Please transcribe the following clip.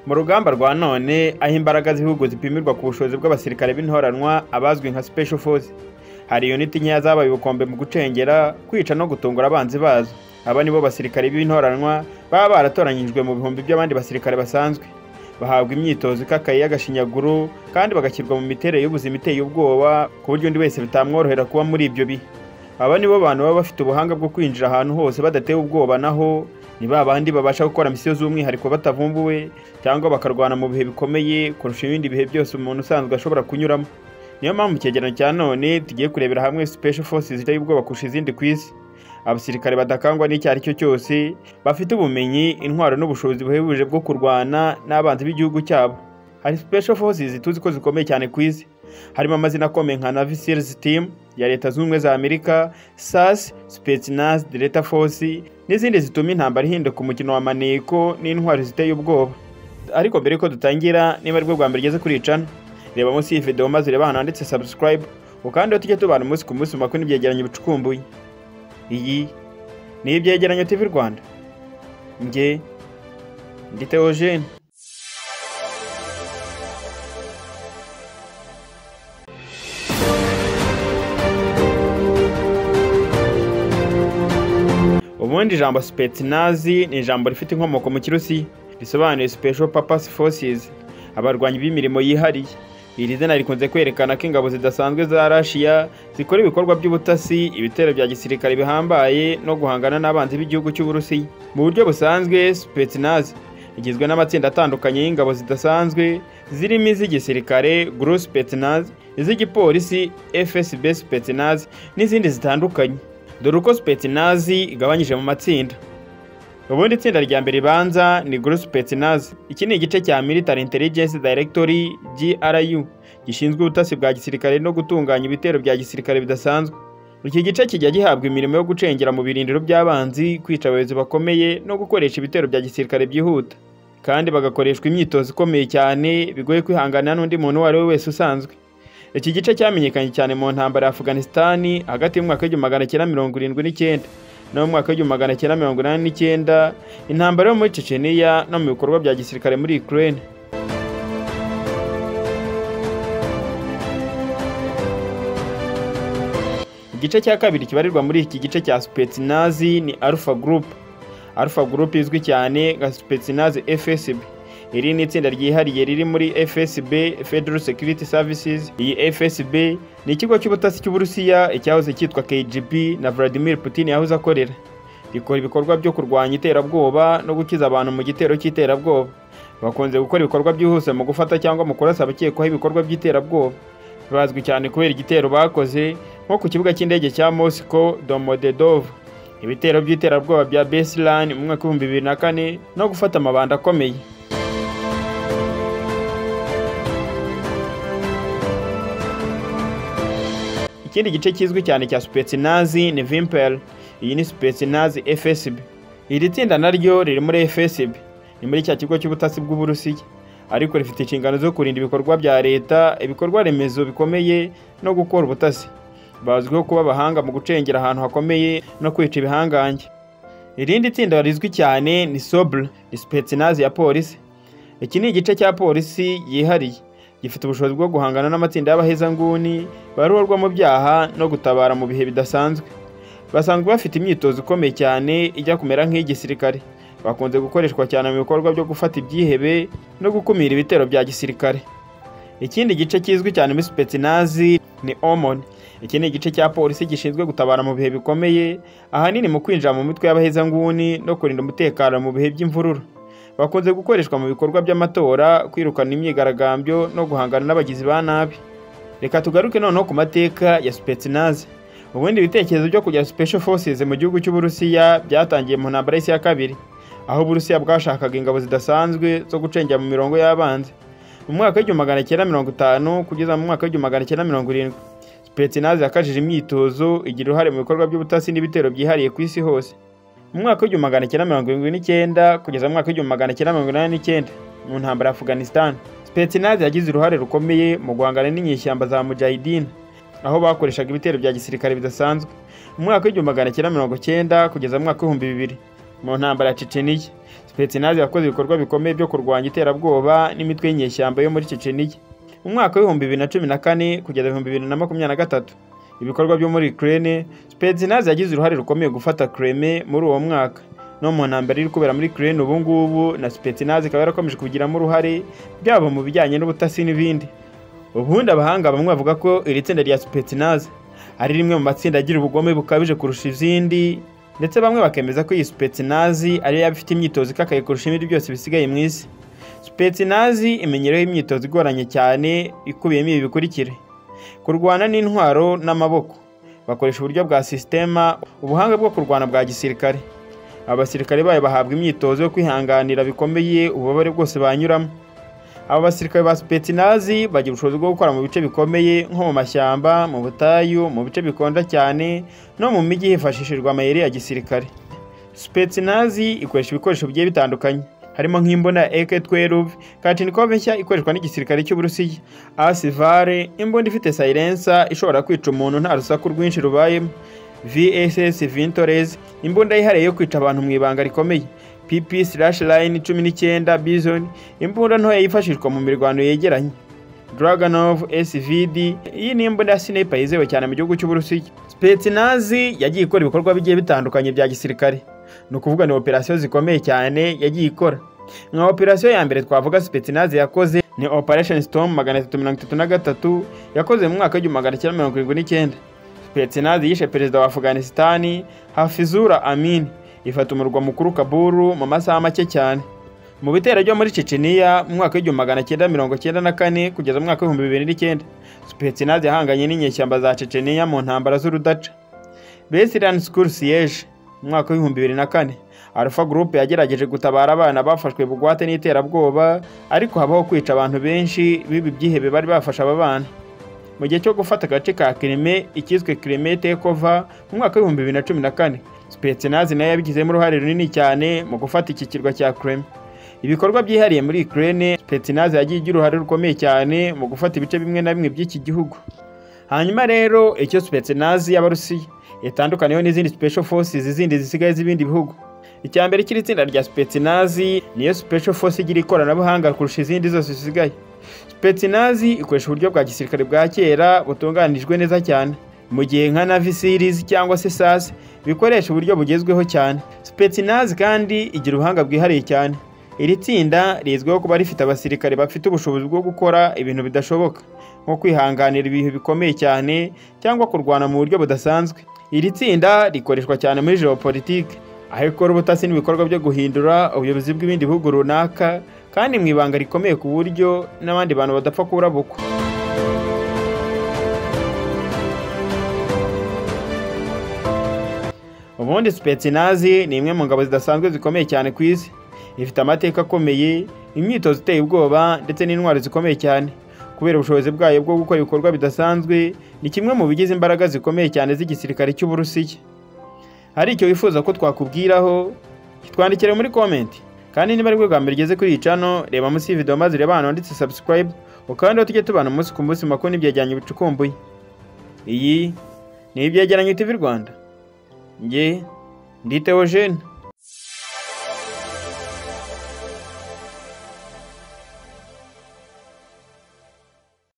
mu rugamba rwa none aho imbaraga z'ibihugu zipimirwa ku bushobozi bw'abasirikare b'intoranwa abazwi nka Special Force. Hari unit nkeya zabaye ubukombe mu gucengera, kwica no gutungura abanzi bazo. Aba nibo basirikare b'intoranwa baba baratoranyijwe mu bihumbi by'abandi basirikare basanzwe. Bahabwa imyitozo ikakaye y'agashinyaguro kandi bagashyirwa mu miterere y'ubuzima iteye ubwoba ku buryo undi wese bitamworohera kuba muri ibyo bihe. Aba nibo bantu baba bafite ubuhanga bwo kwinjira ahantu hose badatewe ubwoba, naho ni babandi babasha gukora misiyo z'umwihariko batavumbuwe cyangwa bakarwana mu bihe bikomeye kurusha ibindi bihe byose umuntu usanzwe ashobora kunyuramo. Niyo mpamvu cyegeranyo cya none tugiye kurebera hamwe Special Forces ziteye ubwoba kurusha izindi ku isi. Abasirikare badakangwa n'icyo ari cyo cyose, bafite ubumenyi, intwaro n'ubushobozi buhebuje bwo kurwana n'abanzi b'igihugu cyabo. Hari Special Forces tuzi ko zikomeye cyane ku isi. Harimo amazina akomeye nka Navy Seals Team ya Leta Zunze Ubumwe za Amerika, SAS, Spetsnaz, Delta Force n'izindi zituma intambara ihinduka umukino wa maneko n'intwaro ziteye ubwoba. Ariko mbere ko dutangira, niba aribwo bwa mbere ugeze kuri channel, reba munsi iyi video maze reba hano handitse subscribe, ukandi tujye tubana umunsi ku munsi makuru n'ibyegeranyo bicukumbuye. Iyi ni Ibyegeranyo TV Rwanda. Nge ndi Theogene. Ubundi ijambo Spetsnaz ni ijambo rifite inkomoko mu Kirusi, risobanuye Special Purpose Forces, abarwanyi b'imirimo yihariye. Iri zina rikunze kwerekana ko ingabo zidasanzwe za Russia zikora ibikorwa by'ubutasi, ibitero bya gisirikare bihambaye no guhangana n'abanzi b'igihugu cy'Uburusiya. Mu buryo busanzwe Spetsnaz igizwe n'amatsinda atandukanye y'ingabo zidasanzwe zirimo iz'igisirikare Gru Spetsnaz, iz'igipolisi FSB Spetsnaz n'izindi zitandukanye. Dore uko Spetsnaz igabanyije mu matsinda. Ubundi itsinda rya mbere ribanza ni Gru Spetsnaz. Iki ni igice cya Military Intelligence Directorate GRU gishinzwe ubutasi bwa gisirikare no gutunganya ibitero bya gisirikare bidasanzwe. Iki gice kijya gihabwa imirimo yo gucengera mu birindiro by'abanzi, kwica abayobozi bakomeye no gukoresha ibitero bya gisirikare byihuta, kandi bagakoreshwa imyitozo ikomeye cyane bigoye kwihanganira n'undi muntu uwo ari we wese usanzwe. Iki gice cyamenyekanye cyane mu ntambara ya Afghanistan hagati y'umwaka w'1979 no mu mwaka w'1989, intambara yo muri Chechnya no mu bikorwa bya gisirikare muri Ukraine. Igice cya kabiri kibarirwa muri iki gice cya Spetsnaz ni Alpha Group. Alpha Group izwi cyane nka Spetsnaz FSB. Iri ni itsinda ryihariye riri muri FSB, Federal Security Services. Iyi FSB ni ikigo cy'ubutasi cy'Uburusiya icyahoze cyitwa KGB na Vladimir Putin yahoze akorera. Rikora ibikorwa byo kurwanya iterabwoba no gukiza abantu mu gitero cy'iterabwoba. Bakunze gukora ibikorwa byihuse mu gufata cyangwa mu kurasa abakekwaho ibikorwa by'iterabwoba. Bazwi cyane kubera igitero bakoze nko ku kibuga cy'indege cya Moscow Domodedov, ibitero by'iterabwoba bya Beslan mu mwaka w'2004 no gufata amabanda akomeye. Ikindi gice kizwi cyane cya Spetsnaz ni Vimpel. Iyi ni Spetsnaz FSB. Iri tsinda naryo riri muri FSB, ni muri cya kigo cy'ubutasi bw'Uburusiya, ariko rifite inshingano zo kurinda ibikorwa bya leta, ibikorwa remezo bikomeye no gukora ubutasi. Bazwiho kuba abahanga mu gucengera ahantu hakomeye no kwica ibihangange. Irindi tsinda rizwi cyane ni SOBR, ni Spetsnaz ya polisi. Iki ni igice cya polisi yihariye, gifite ubushobozi bwo guhangana n'amatsinda y'abahezanguni barurwa mu byaha no gutabara mu bihe bidasanzwe. Basanzwe bafite imyitozo ikomeye cyane ijya kumera nk'igisirikare. Bakunze gukoreshwa cyane mu bikorwa byo gufata ibyihebe no gukumira ibitero bya gisirikare. Ikindi gice kizwi cyane muri Spetsnaz ni OMON. Iki ni igice cya polisi gishinzwe gutabara mu bihe bikomeye, ahanini mu kwinjira mu mitwe y'abahezanguni no kurinda umutekano mu bihe by'imvururu. Bakunze gukoreshwa mu bikorwa by'amatora, kwirukana imyigaragambyo no guhangana n'abagizi ba nabi. Reka tugaruke noneho ku mateka ya Spetsnaz. Ubundi ibitekerezo byo kujya Special Forces mu gihugu cy'Uburusiya byatangiye mu ntambara y'isi ya kabiri, aho Uburusiya bwashakaga ingabo zidasanzwe zo gucengera mu mirongo y'abanzi. Mu mwaka w'1950 kugeza mu mwaka w'1970, Spetsnaz yakajije imyitozo igira uruhare mu bikorwa by'ubutasi n'ibitero byihariye ku isi hose. Mu mwaka w'1979 kugeza mu mwaka w'1989 mu ntambara ya Afghanistan, Spetsnaz yagize uruhare rukomeye mu guhangana n'inyeshyamba za Mujahideen, aho bakoreshaga ibitero bya gisirikare bidasanzwe. Mu mwaka w'1990 kugeza mu mwaka w'2000 mu ntambara ya Chechnya, Spetsnaz yakoze ibikorwa bikomeye byo kurwanya iterabwoba n'imitwe y'inyeshyamba yo muri Chechnya. Mu mwaka wa 2014 kugeza 2023 ibikorwa byo muri Ukraine, Spetsnaz yagize uruhare rukomeye gufata Crimea muri uwo mwaka. No mu ntambara iri kubera muri Ukraine ubu ngubu na Spetsnaz ikaba yarakomeje kugiramo uruhare byabo mu bijyanye n'ubutasi n'ibindi. Ubundi abahanga bamwe bavuga ko iri tsinda rya Spetsnaz ari rimwe mu matsinda agira ubugome bukabije kurusha izindi, ndetse bamwe bakemeza ko iyi Spetsnaz ari yabifite imyitozo ikakaye kurusha ibindi byose bisigaye mu isi. Spetsnaz imenyerewe imyitozo igoranye cyane ikubiyemo ibi bikurikira: kurwana n'intwaro n'amaboko, bakoresha uburyo bwa sistema, ubuhanga bwo kurwana bwa gisirikare. Abasirikare bayo bahabwa imyitozo yo kwihanganira bikomeye ububabare bwose banyuramo. Aba basirikare ba Spetsnaz bagira ubushobozi bwo gukora mu bice bikomeye nko mu mashyamba, mu butayu, mu bice bikonja cyane no mu mijyi hifashishijwe amayeri ya gisirikare. Spetsnaz ikoresha ibikoresho bigiye bitandukanye, harimo nk'imbunda AK-12 Kalashnikov nshya ikoreshwa n'igisirikare cy'Uburusiya, Asivare, imbunda ifite silencer ishobora kwica umuntu nta rusaku rwinshi rubayemo, VSS Vintorez, imbunda yihariye yo kwica abantu mu ibanga rikomeye, PP/Line 19 Bison, imbunda ntoya yifashishwa mu mirwano yegeranye, Dragunov SVD, iyi ni imbunda ya sniper yizewe cyane mu gihugu cy'Uburusiya. Spetsnaz yagiye ikora ibikorwa bigiye bitandukanye bya gisirikare, no kuvuga ni operation zikomeye cyane yagiye ikora. Nka operation ya mbere twavuga Spetsnaz yakoze ni Operation Storm 333 yakoze mu mwaka wa 1979. Spetsnaz yishe perezida wa Afghanistan Hafizur Amin, ifata umurwa mukuru Kabul mu masaha make cyane. Mu bitero byo muri Chechnya mu mwaka wa 1994 kugeza mu mwaka wa 2009, Spetsnaz yahanganye n'inyeshyamba za Chechnya mu ntambara z'urudaca. Beslan School Siege mu mwaka wa 2004, Alpha Group yagerageje gutabara abana bafashwe bugwate n'iterabwoba, ariko habaho kwica abantu benshi bibi byihebe bari bafasha aba bana. Mu gihe cyo gufata agace ka Crimea ikizwe Crimea Takeover mu mwaka wa 2014, Spetsnaz nayo yabigizemo uruhare runini cyane mu gufata iki kirwa cya Crimea. Ibikorwa byihariye muri Ukraine, Spetsnaz yagiye igira uruhare rukomeye cyane mu gufata ibice bimwe na bimwe by'iki gihugu. Hanyuma rero icyo Spetsnaz y'Abarusiya yatandukaniyeho n'izindi special forces zindi zisigaye z'ibindi bihugu. Icyambere kiri tsinda rya Spetsnaz niyo special force igira ikoranabuhanga kurusha izindi zose zisigaye. Spetsnaz ikoresha uburyo bwa gisirikare bwa kera butunganijwe neza cyane, mu gihe nka Navy Seals cyangwa se SAS bikoresha uburyo bugezweho cyane. Spetsnaz kandi igira ubuhanga bwihariye cyane. Iri tsinda rizwiho kuba rifite abasirikare bafite ubushobozi bwo gukora ibintu bidashoboka, nko kwihanganira ibihe bikomeye cyane cyangwa kurwana mu buryo budasanzwe. Iri tsinda rikoreshwa cyane muri geopolitique, aho ikora ubutasi n'ibikorwa byo guhindura ubuyobozi bw'ibindi bihugu runaka, kandi mu ibanga rikomeye ku buryo n'abandi bantu badapfa kurabukwa. Ubundi Spetsnaz ni imwe mu ngabo zidasanzwe zikomeye cyane ku isi. Ifite amateka akomeye, imyitozo iteye ubwoba ndetse n'intwaro zikomeye cyane. Kubera ubushobozi bwayo bwo gukora ibikorwa bidasanzwe, ni kimwe mu bigize imbaraga zikomeye cyane z'igisirikare cy'Uburusiya. Hari icyo wifuza ko twakubwiraho, twandikire muri comment. Kandi niba ari bwo bwa mbere ugeze kuri iyi channel, reba munsi y'video maze ureba hano handitse subscribe, ukanda tujye tubana umunsi ku munsi makuru n'ibyegeranyo bicukumbuye. Iyi ni Ibyegeranyo TV Rwanda. Nge ndi Theogene.